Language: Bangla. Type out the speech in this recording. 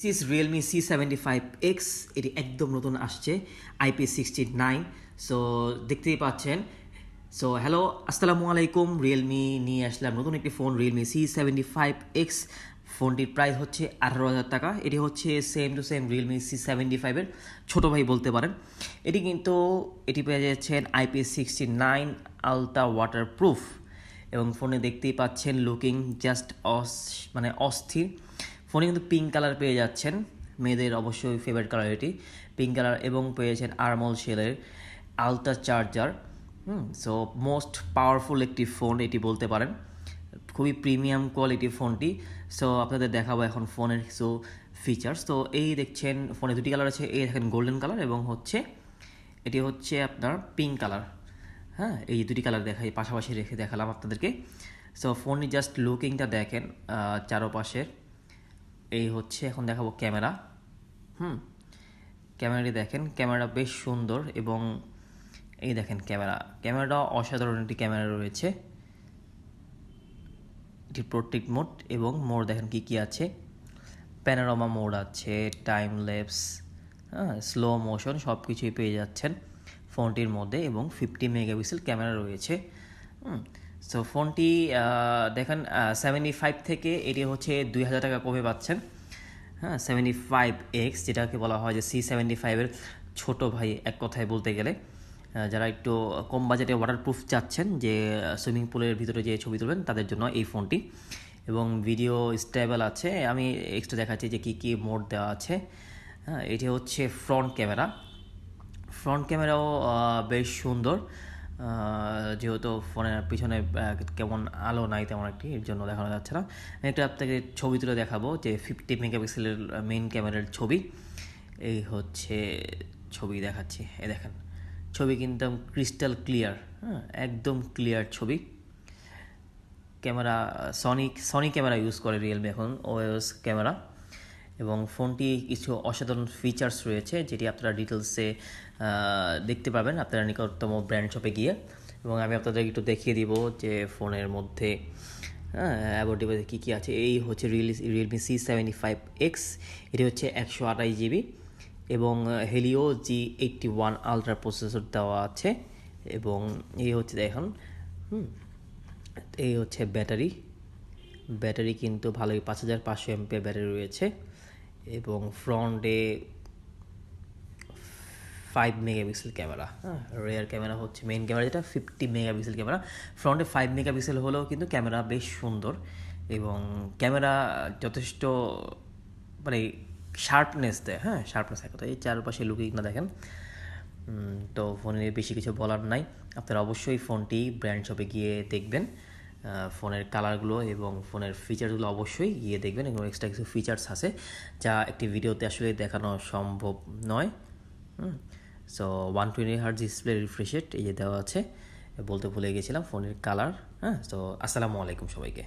দিস ইজ রিয়েলমি C75X, এটি একদম নতুন আসছে IP69। সো দেখতেই পাচ্ছেন। সো হ্যালো, আসসালামু আলাইকুম। রিয়েলমি নিয়ে আসলাম নতুন একটি ফোন, রিয়েলমি C75X। ফোনটির প্রাইস হচ্ছে 18,000 টাকা। এটি হচ্ছে সেম টু সেম রিয়েলমি C75-এর ছোটো ভাই বলতে পারেন। এটি পেয়ে যাচ্ছেন IP69 আলট্রা ওয়াটারপ্রুফ, এবং ফোনে দেখতেই পাচ্ছেন লুকিং জাস্ট অস্থির। ফোনে কিন্তু পিঙ্ক কালার পেয়ে যাচ্ছেন, মেয়েদের অবশ্যই ফেভারিট কালার এটি পিঙ্ক কালার, এবং পেয়েছেন আর্মল শেলের ultra charger. So most powerful একটি ফোন এটি বলতে পারেন, খুবই প্রিমিয়াম কোয়ালিটি ফোনটি। সো আপনাদের দেখাবো এখন ফোনের কিছু ফিচার্স। তো এই দেখছেন ফোনে দুটি কালার আছে, এই দেখেন গোল্ডেন কালার এবং এটি হচ্ছে আপনার পিঙ্ক কালার। হ্যাঁ, এই দুটি কালার পাশাপাশি রেখে দেখালাম আপনাদেরকে। সো ফোনটি জাস্ট লুকিংটা দেখেন চারপাশের। এই হচ্ছে এখন দেখাবো ক্যামেরা। ক্যামেরাটি দেখেন, ক্যামেরা বেশ সুন্দর, এবং এই দেখেন ক্যামেরাটা অসাধারণ একটি ক্যামেরা রয়েছে। এটি পোর্ট্রেট মোড এবং মোড দেখেন কি আছে, প্যানোরামা মোড আছে, টাইম ল্যাপস, স্লো মোশন সব কিছুই পেয়ে যাচ্ছেন ফোনটির মধ্যে, এবং 50 মেগাপিক্সেল ক্যামেরা রয়েছে। সো ফোনটি দেখেন 75 থেকে এটি হচ্ছে 2,000 টাকা কমে পাচ্ছেন। 75X, যেটাকে বলা হয় যে C75-এর ছোটো ভাই এক কথায় বলতে গেলে। যারা একটু কম বাজেটে ওয়াটারপ্রুফ চাচ্ছেন, যে সুইমিং পুলের ভিতরে যে ছবি তুলবেন তাদের জন্য এই ফোনটি, এবং ভিডিও স্টেবল আছে। আমি এক্সট্রা দেখাচ্ছি যে কী মোড দেওয়া আছে। এটি হচ্ছে ফ্রন্ট ক্যামেরাও বেশ সুন্দর, যেহেতু ফোনের পিছনে কেমন আলো নাই তেমন একটি, এর জন্য দেখানো যাচ্ছে না। আমি একটা আপনাকে ছবি তুলে দেখাবো, যে 50 মেগাপিক্সেলের মেইন ক্যামেরার ছবি। এই হচ্ছে ছবি দেখাচ্ছি, এই দেখেন ছবি কিন্তু ক্রিস্টাল ক্লিয়ার, একদম ক্লিয়ার ছবি। ক্যামেরা সনি ক্যামেরা ইউজ করে রিয়েলমি এখন, ওএস ক্যামেরা, এবং ফোনটি কিছু অসাধারণ ফিচার্স রয়েছে যেটি আপনারা ডিটেলসে দেখতে পাবেন আপনারা নিকটতম ব্র্যান্ড শপে গিয়ে। এবং আমি আপনাদের একটু দেখিয়ে দিব যে ফোনের মধ্যে অ্যাবাউট ডিভাইসে কী আছে। এই হচ্ছে রিয়েলমি C75X, এটি হচ্ছে 128GB, এবং হেলিও G81 আলট্রা প্রসেসর দেওয়া আছে। এবং এই হচ্ছে দেখুন, এই হচ্ছে ব্যাটারি কিন্তু ভালোই, 5500 mAh ব্যাটারি রয়েছে, এবং ফ্রন্টে 5 মেগাপিক্সেল ক্যামেরা। রেয়ার ক্যামেরা হচ্ছে মেইন ক্যামেরা, যেটা 50 মেগাপিক্সেল ক্যামেরা। ফ্রন্টে 5 মেগাপিক্সেল হলেও কিন্তু ক্যামেরা বেশ সুন্দর, এবং ক্যামেরা যথেষ্ট শার্পনেস দেয়। শার্পনেস এক কথা। এই চারপাশে লুকিংটা দেখেন। তো ফোনে বেশি কিছু বলার নাই, আপনারা অবশ্যই ফোনটি ব্র্যান্ড শপে গিয়ে দেখবেন, ফোনের কালারগুলো এবং ফোনের ফিচারগুলো অবশ্যই গিয়ে দেখবেন। এবং এক্সট্রা কিছু ফিচার্স আছে যা একটি ভিডিওতে আসলে দেখানো সম্ভব নয়। So 120Hz display refresh rate এই যে দেওয়া আছে, বলতে ভুলে গেছিলাম ফোনের কালার। সো আসসালামু আলাইকুম সবাইকে।